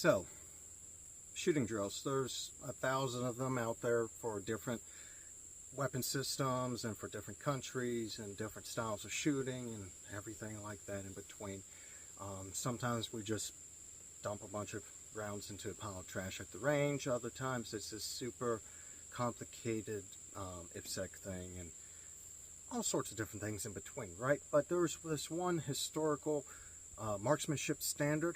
So, shooting drills. There's 1,000 of them out there for different weapon systems and for different countries and different styles of shooting and everything like that in between. Sometimes we just dump a bunch of rounds into a pile of trash at the range. Other times it's this super complicated IPSC thing and all sorts of different things in between, right? But there's this one historical marksmanship standard.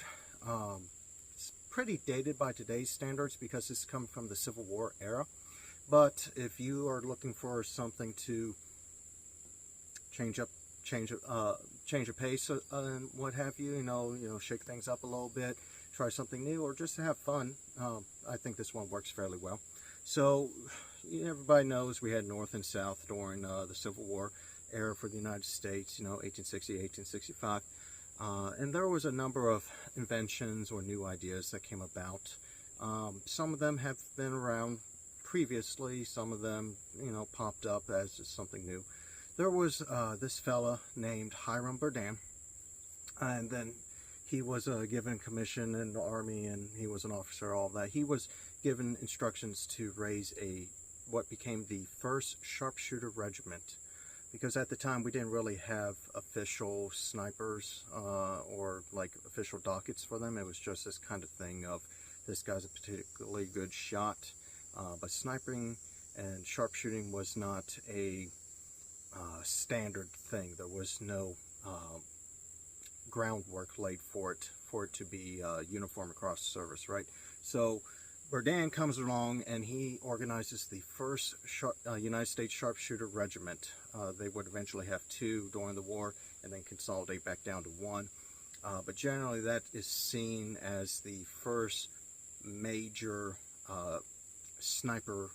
It's pretty dated by today's standards because it's come from the Civil War era. But if you are looking for something to change a pace and what have you, you know, shake things up a little bit, try something new, or just to have fun, I think this one works fairly well. So everybody knows we had North and South during the Civil War era for the United States, you know, 1860, 1865. And there was a number of inventions or new ideas that came about. Some of them have been around previously, some of them, you know, popped up as just something new. There was this fella named Hiram Berdan, and then he was given commission in the army, and he was an officer, all that. He was given instructions to raise what became the first sharpshooter regiment, because at the time we didn't really have official snipers or like official dockets for them. It was just this kind of thing of, this guy's a particularly good shot, but sniping and sharpshooting was not a standard thing. There was no groundwork laid for it to be uniform across the service, right? So Berdan comes along and he organizes the first United States Sharpshooter Regiment. They would eventually have 2 during the war and then consolidate back down to 1. But generally that is seen as the first major sniper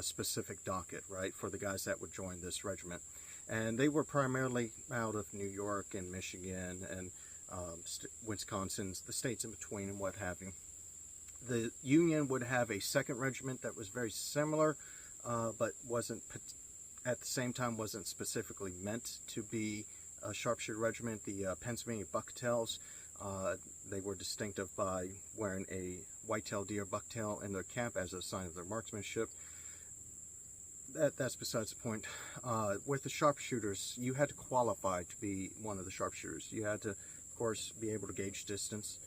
specific docket, right, for the guys that would join this regiment. And they were primarily out of New York and Michigan and Wisconsin, the states in between and what have you. The Union would have a second regiment that was very similar, but wasn't, at the same time, wasn't specifically meant to be a sharpshooter regiment. The Pennsylvania Bucktails, they were distinctive by wearing a white-tailed deer bucktail in their cap as a sign of their marksmanship. That's besides the point. With the sharpshooters, you had to qualify to be one of the sharpshooters. You had to, of course, be able to gauge distance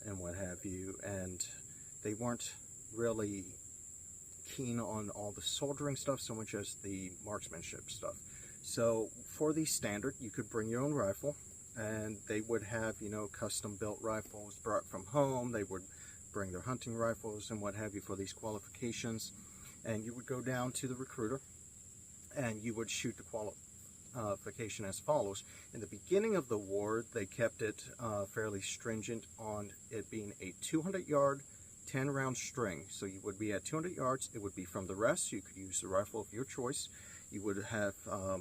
and what have you, and they weren't really keen on all the soldering stuff so much as the marksmanship stuff. So for the standard, you could bring your own rifle, and they would have, you know, custom built rifles brought from home. They would bring their hunting rifles and what have you for these qualifications. And you would go down to the recruiter and you would shoot the qualification as follows. In the beginning of the war, they kept it fairly stringent on it being a 200-yard, 10-round string. So you would be at 200 yards. It would be from the rest. You could use the rifle of your choice. You would have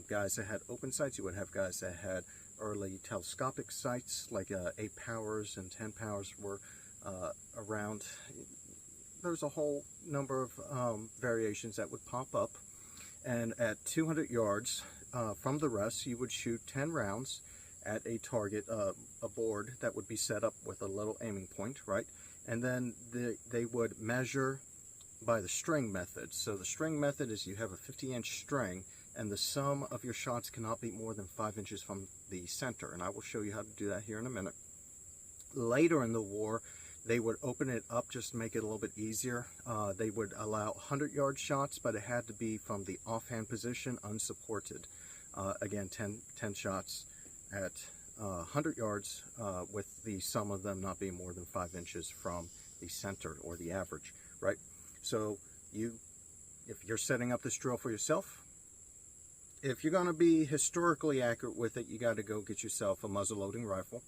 guys that had open sights. You would have guys that had early telescopic sights, like 8 powers and 10 powers were around. There's a whole number of variations that would pop up, and at 200 yards from the rest, you would shoot 10 rounds at a target, a board that would be set up with a little aiming point, right? And then they would measure by the string method. So the string method is you have a 50-inch string, and the sum of your shots cannot be more than 5 inches from the center, and I will show you how to do that here in a minute. Later in the war, they would open it up just to make it a little bit easier. They would allow 100-yard shots, but it had to be from the offhand position, unsupported. Again, 10 shots at 100 yards, with the sum of them not being more than 5 inches from the center or the average, right? So if you're setting up this drill for yourself, if you're going to be historically accurate with it, you got to go get yourself a muzzle-loading rifle.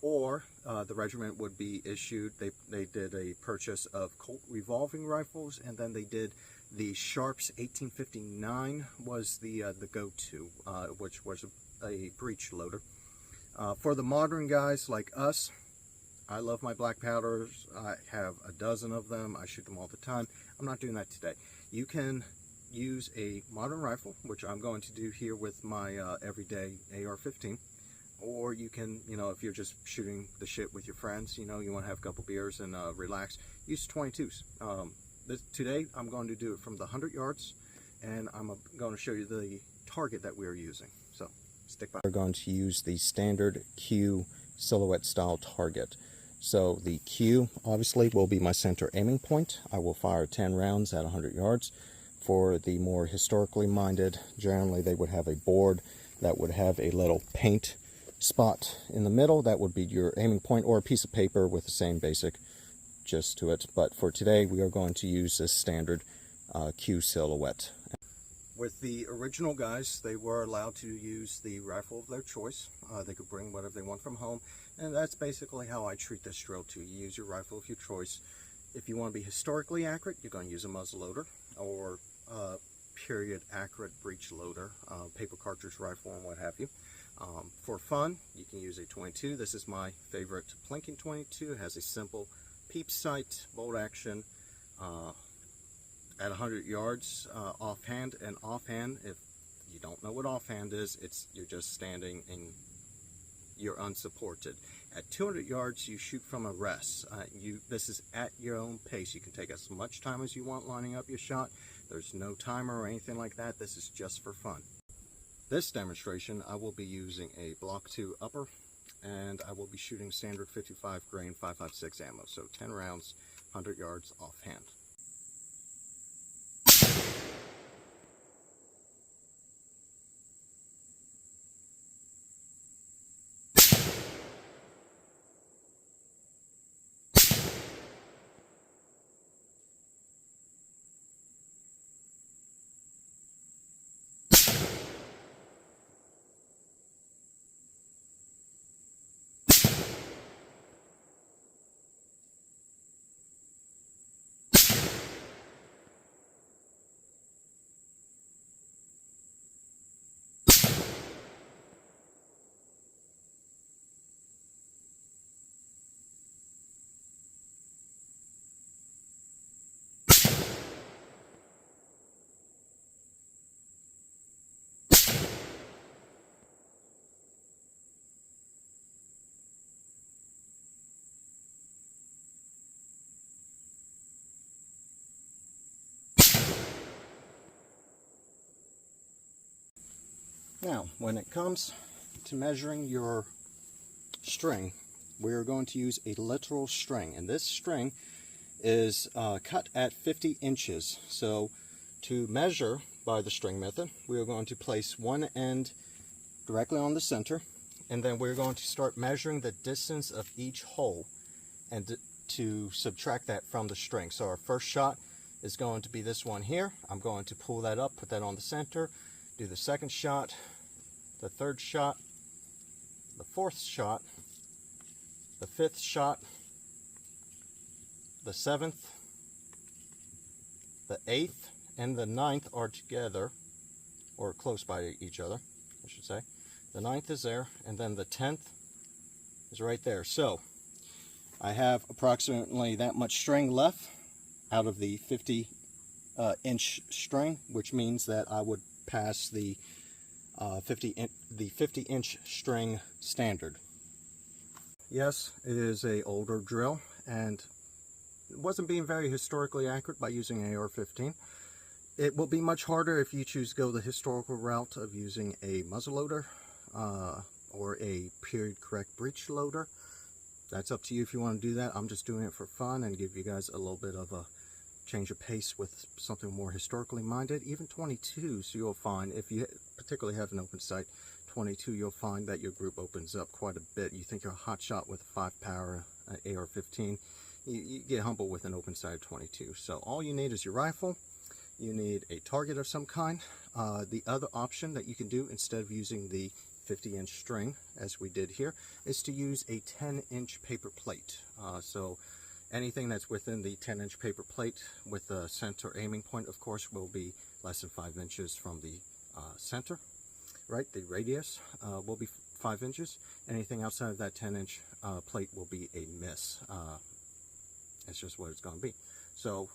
Or the regiment would be issued, they did a purchase of Colt revolving rifles, and then they did the Sharps 1859 was the go-to, which was a breech loader. For the modern guys like us, I love my black powders. I have a dozen of them. I shoot them all the time. I'm not doing that today. You can use a modern rifle, which I'm going to do here with my everyday AR-15, or you can, you know, if you're just shooting the shit with your friends, you know, you want to have a couple beers and relax, use 22s. Today I'm going to do it from the 100 yards, and I'm going to show you the target that we're using. So stick by. We're going to use the standard Q silhouette style target. So the Q obviously will be my center aiming point. I will fire 10 rounds at 100 yards. For the more historically minded, generally they would have a board that would have a little paint spot in the middle. That would be your aiming point, or a piece of paper with the same basic gist to it. But for today, we are going to use this standard Q silhouette. With the original guys, they were allowed to use the rifle of their choice. They could bring whatever they want from home, and that's basically how I treat this drill too. You use your rifle of your choice. If you want to be historically accurate, you're going to use a muzzle loader, or period accurate breech loader, paper cartridge rifle, and what have you. For fun, you can use a 22. This is my favorite plinking 22. It has a simple peep sight, bolt action, at 100 yards, offhand. And offhand, if you don't know what offhand is, you're just standing and you're unsupported. At 200 yards, you shoot from a rest. This is at your own pace. You can take as much time as you want lining up your shot. There's no timer or anything like that. This is just for fun. This demonstration, I will be using a Block 2 upper, and I will be shooting standard 55 grain 5.56 ammo. So 10 rounds, 100 yards offhand. Now, when it comes to measuring your string, we're going to use a literal string, and this string is cut at 50 inches. So to measure by the string method, we are going to place one end directly on the center, and then we're going to start measuring the distance of each hole and to subtract that from the string. So our first shot is going to be this one here. I'm going to pull that up, put that on the center, do the second shot, the third shot, the fourth shot, the fifth shot, the seventh, the eighth, and the ninth are together, or close by each other, I should say. The ninth is there, and then the 10th is right there. So I have approximately that much string left out of the 50 inch string, which means that I would pass the 50 inch string standard. Yes, it is a older drill, and it wasn't being very historically accurate by using an AR-15. It will be much harder if you choose to go the historical route of using a muzzleloader or a period correct breech loader. That's up to you if you want to do that. I'm just doing it for fun and give you guys a little bit of a change of pace with something more historically minded. Even 22s, you'll find, if you particularly have an open sight 22, you'll find that your group opens up quite a bit. You think you're a hot shot with a 5 power AR-15, you get humble with an open sight 22. So all you need is your rifle. You need a target of some kind. The other option that you can do instead of using the 50 inch string as we did here is to use a 10 inch paper plate. So anything that's within the 10 inch paper plate with the center aiming point, of course, will be less than 5 inches from the center, right? The radius will be 5 inches. Anything outside of that 10 inch plate will be a miss. That's just what it's going to be. So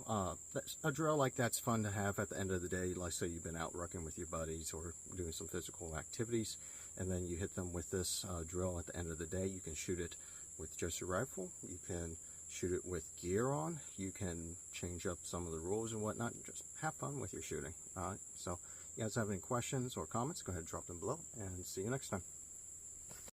a drill like that's fun to have at the end of the day. Like say you've been out rucking with your buddies or doing some physical activities, and then you hit them with this drill at the end of the day. You can shoot it with just your rifle. You can shoot it with gear on. You can change up some of the rules and whatnot. Just have fun with your shooting. All right. So if you guys have any questions or comments, go ahead and drop them below, and see you next time.